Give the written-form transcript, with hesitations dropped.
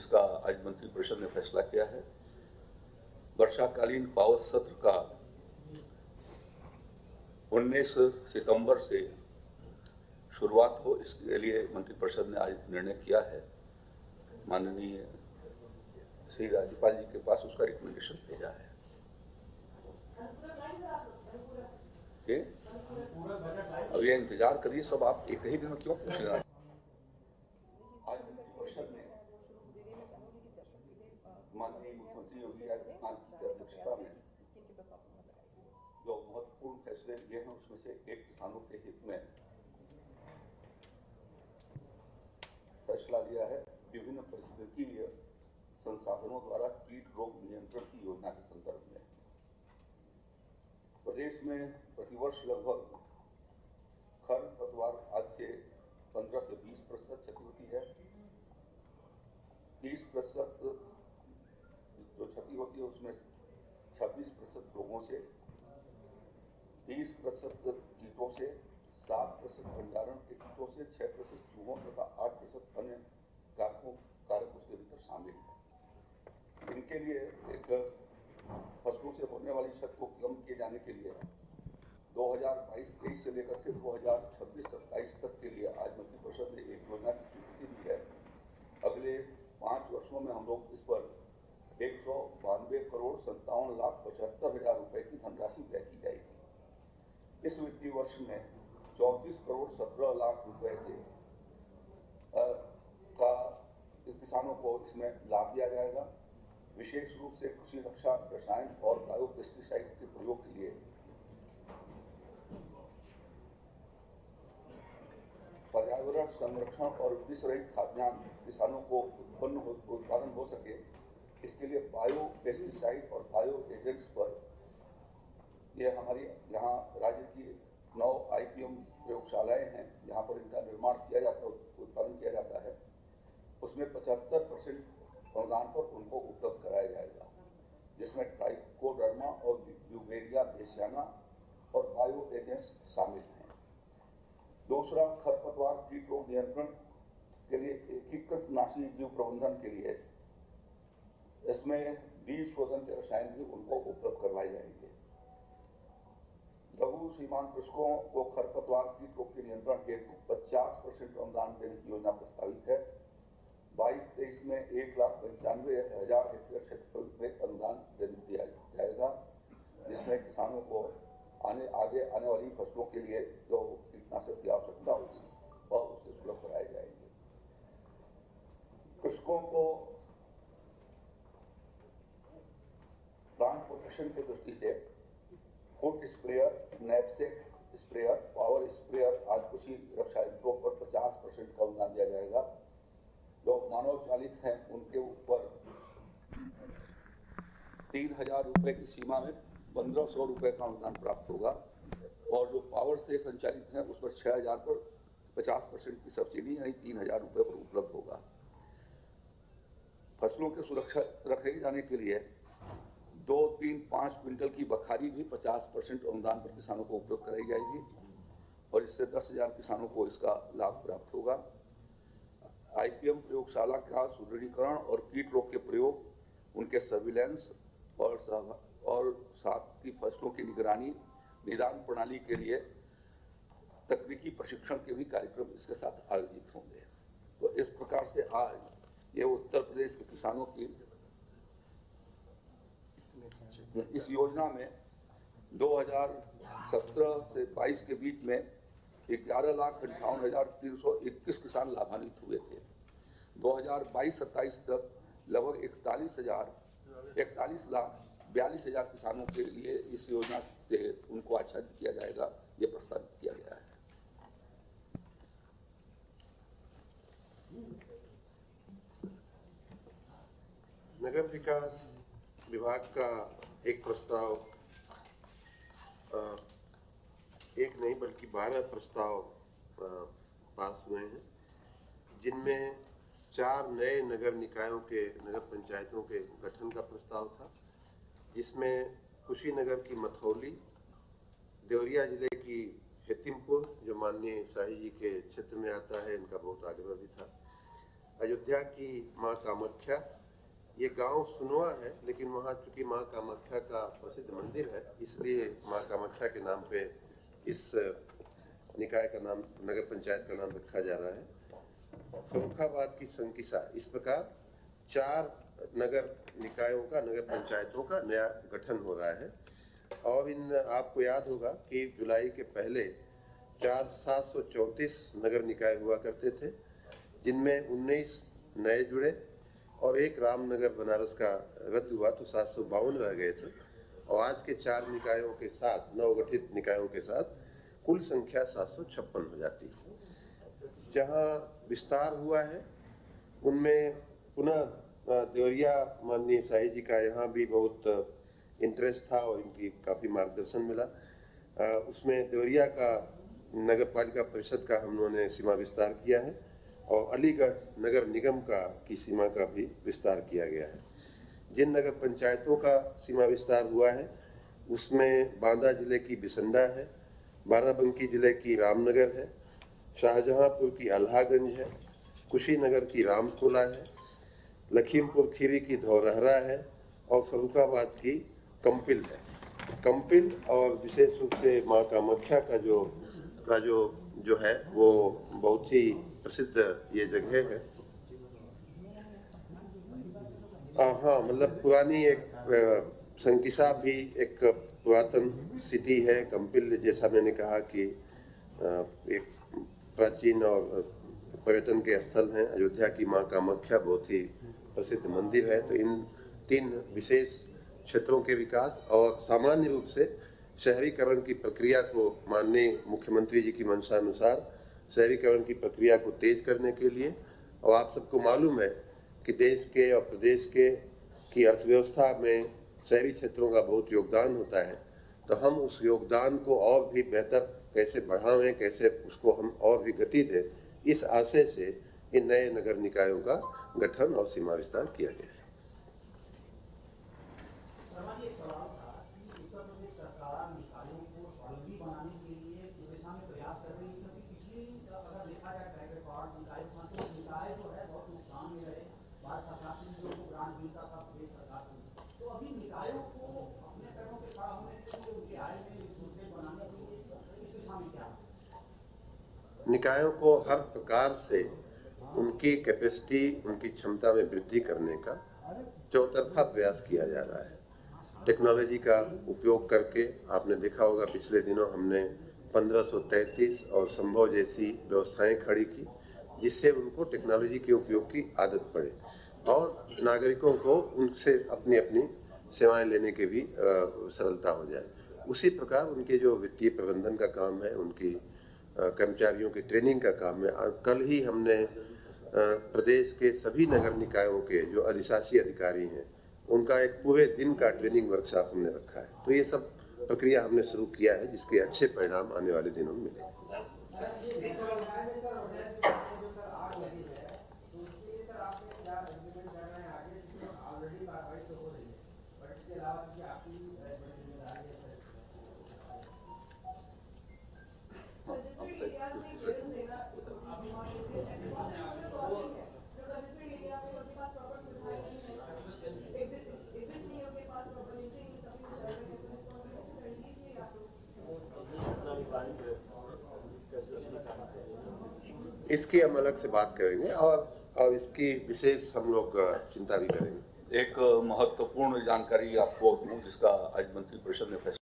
जिसका आज मंत्रिपरिषद ने फैसला किया है। वर्षाकालीन पावर सत्र का 19 सितंबर से शुरुआत हो, इसके लिए मंत्रिपरिषद ने आज निर्णय किया है। माननीय श्री राज्यपाल जी के पास उसका रिकमेंडेशन भेजा है। अब ये इंतजार करिए सब, आप एक ही दिन में क्यों पूछ रहे हैं? आज मंत्रिपरिषद ने माननीय मुख्यमंत्री योगी आदित्यनाथ जी की अध्यक्षता में जो महत्वपूर्ण फैसले लिए हैं, उसमें से एक किसानों के हित में फैसला लिया है। विभिन्न परिस्थितिकीय संसाधनों द्वारा कीट रोग नियंत्रण की योजना के संदर्भ में प्रदेश में प्रतिवर्ष लगभग खरपतवार आज से 15 से 20% क्षति होती है। 30% जो क्षति होती है उसमें 26% रोगों से, 30% कीटों से, 7% भंडारण के कीटों से, 6% चूहों तथा 8% अन्य कारक उसके भीतर शामिल है। इनके लिए एक फसलों से होने वाली क्षति को कम किए जाने के लिए 2022-23 से लेकर के 2026-27 तक के लिए आज मंत्रिपरिषद ने एक योजना की स्वीकृति दी है। अगले 5 वर्षों में हम लोग इस पर 192 करोड़ 57,75,000 रुपए की धनराशि तय की जाएगी। इस वित्तीय वर्ष में 34 करोड़ 17 लाख रुपए से किसानों को इसमें लाभ दिया जाएगा। विशेष रूप से कृषि रक्षा रसायन और बायो पेस्टिसाइड्स के प्रयोग के लिए पर्यावरण संरक्षण और विष रहित खाद्यान्न किसानों को उत्पादन हो सके, इसके लिए बायो पेस्टिसाइड और बायो एजेंट्स पर यह हमारी यहाँ राज्य की 9 IPM प्रयोगशालाएं हैं जहाँ पर इनका निर्माण किया जाता है, उत्पादन किया जाता है। उसमें 75% अनुदान पर उनको उपलब्ध कराया जाएगा, जिसमें ट्राइकोडर्मा और ब्यूवेरिया बेसियाना और बायो एजेंट्स शामिल हैं। दूसरा, खरपतवार कीट रोग नियंत्रण के लिए एकीकृत नाशी जीव प्रबंधन के लिए इसमें बीज शोधन के रसायन भी उनको उपलब्ध करवाए जाएंगे। लघु सीमांत कृषकों को खरपतवार कीट रोग के नियंत्रण हेतु 50% अनुदान देने की योजना प्रस्तावित है। 22-23 में 1,95,000 हेक्टेयर क्षेत्रफल में अनुदान दिया जाएगा, जिसमें किसानों को आगे आने वाली फसलों के लिए जो कीटनाशक की आवश्यकता होगी वह उससे सुलभ कराए जाएंगे। कृषकों को प्लांट प्रोटेक्शन की दृष्टि से foot sprayer, knapsack sprayer, power sprayer आदि कृषि रक्षा यंत्रों पर 50% का अनुदान दिया जाएगा। जो मानव चालित हैं उनके ऊपर 3,000 रुपए की सीमा में 1,500 रुपए का अनुदान प्राप्त होगा और जो पावर से संचालित हैं उस पर 6,000 पर 50% की सब्सिडी यानी 3,000 रुपए पर उपलब्ध होगा। फसलों के सुरक्षित रखे जाने के लिए 2, 3, 5 क्विंटल की बखारी भी 50% अनुदान पर किसानों को उपलब्ध कराई जाएगी और इससे 10,000 किसानों को इसका लाभ प्राप्त होगा। IPM प्रयोगशाला का सुदृढ़ीकरण और कीट रोग के प्रयोग, उनके सर्विलेंस और साथ ही फसलों की निगरानी निदान प्रणाली के लिए तकनीकी प्रशिक्षण के भी कार्यक्रम इसके साथ आयोजित होंगे। तो इस प्रकार से आज ये उत्तर प्रदेश के किसानों की इस योजना में 2017 से 22 के बीच में 11,58,321 किसान लाभान्वित हुए थे। 2022-27 तक लगभग 41,42,000 किसानों के लिए इस योजना से उनको आच्छादित किया जाएगा, ये प्रस्तावित किया गया है। नगर विकास विभाग का एक प्रस्ताव, एक नहीं बल्कि 12 प्रस्ताव पास हुए हैं, जिनमें 4 नए नगर निकायों के, नगर पंचायतों के गठन का प्रस्ताव था, जिसमें कुशीनगर की मथौली, देवरिया जिले की हेतिमपुर जो माननीय शाही जी के क्षेत्र में आता है, इनका बहुत आग्रह भी था, अयोध्या की मां कामाख्या, ये गांव सुनवा है, लेकिन वहाँ चूंकि मां कामाख्या का प्रसिद्ध मंदिर है, इसलिए मां कामाख्या के नाम पे इस निकाय का नाम, नगर पंचायत का नाम रखा जा रहा है। फर्रुखाबाद की संकिसा, इस प्रकार 4 नगर निकायों का, नगर पंचायतों का नया गठन हो रहा है। और इन आपको याद होगा कि जुलाई के पहले 734 नगर निकाय हुआ करते थे, जिनमें 19 नए जुड़े और एक रामनगर बनारस का रद्द हुआ तो 752 रह गए थे। और आज के 4 निकायों के साथ, नवगठित निकायों के साथ कुल संख्या 756 हो जाती है। जहां विस्तार हुआ है उनमें पुनः देवरिया माननीय शाही जी का यहाँ भी बहुत इंटरेस्ट था और इनकी काफ़ी मार्गदर्शन मिला। उसमें देवरिया का नगर पालिका परिषद का हम लोगों ने सीमा विस्तार किया है और अलीगढ़ नगर निगम की सीमा का भी विस्तार किया गया है। जिन नगर पंचायतों का सीमा विस्तार हुआ है उसमें बांदा जिले की बिसंडा है, बाराबंकी जिले की रामनगर है, शाहजहांपुर की अल्हागंज है, कुशीनगर की रामतोला है, लखीमपुर खीरी की धौरहरा है और फर्रुखाबाद की कंपिल है। कंपिल और विशेष रूप से मां कामाख्या का जो है वो बहुत ही प्रसिद्ध ये जगह है। हाँ, मतलब पुरानी एक संकिसा भी एक पुरातन सिटी है। कंपिल, जैसा मैंने कहा कि एक प्राचीन और पर्यटन के स्थल हैं। अयोध्या की मां कामाख्या बहुत ही प्रसिद्ध मंदिर है। तो इन 3 विशेष क्षेत्रों के विकास और सामान्य रूप से शहरीकरण की प्रक्रिया को, माननीय मुख्यमंत्री जी की मंशा अनुसार शहरीकरण की प्रक्रिया को तेज करने के लिए, और आप सबको मालूम है कि देश के और प्रदेश की अर्थव्यवस्था में शहरी क्षेत्रों का बहुत योगदान होता है, तो हम उस योगदान को और भी बेहतर कैसे बढ़ावें, कैसे उसको हम और भी गति दें, इस आशय से इन नए नगर निकायों का गठन और सीमा विस्तार किया गया है। एक सवाल था कि उत्तर प्रदेश सरकार निकायों को स्वावलंबी बनाने के लिए इस दिशा में प्रयास कर रही है, क्योंकि पिछली अगर देखा जाए ट्रैक रिकॉर्ड निकाय जो है बहुत नुकसान में रहे। भारत सरकार से लोगों को ग्रांट मिलता था प्रदेश सरकार से, तो अभी निकायों को अपने पैरों पे खड़ा होने के लिए, उनके आय में सुदृढ़ बनाने के लिए इस दिशा में क्या? निकायों को हर प्रकार से उनकी कैपेसिटी, उनकी क्षमता में वृद्धि करने का चौतरफा प्रयास किया जा रहा है। टेक्नोलॉजी का उपयोग करके आपने देखा होगा पिछले दिनों हमने 1533 और संभव जैसी व्यवस्थाएं खड़ी की, जिससे उनको टेक्नोलॉजी के उपयोग की आदत पड़े और नागरिकों को उनसे अपनी अपनी सेवाएं लेने के भी सरलता हो जाए। उसी प्रकार उनके जो वित्तीय प्रबंधन का काम है, उनकी कर्मचारियों की ट्रेनिंग का काम है। कल ही हमने प्रदेश के सभी नगर निकायों के जो अधिशासी अधिकारी हैं उनका एक पूरे दिन का ट्रेनिंग वर्कशॉप हमने रखा है। तो ये सब प्रक्रिया हमने शुरू किया है, जिसके अच्छे परिणाम आने वाले दिनों में मिलेंगे। इसकी हम अलग से बात करेंगे और इसकी विशेष हम लोग चिंता भी करेंगे। एक महत्वपूर्ण जानकारी आपको दूं, जिसका आज मंत्रिपरिषद ने फैसला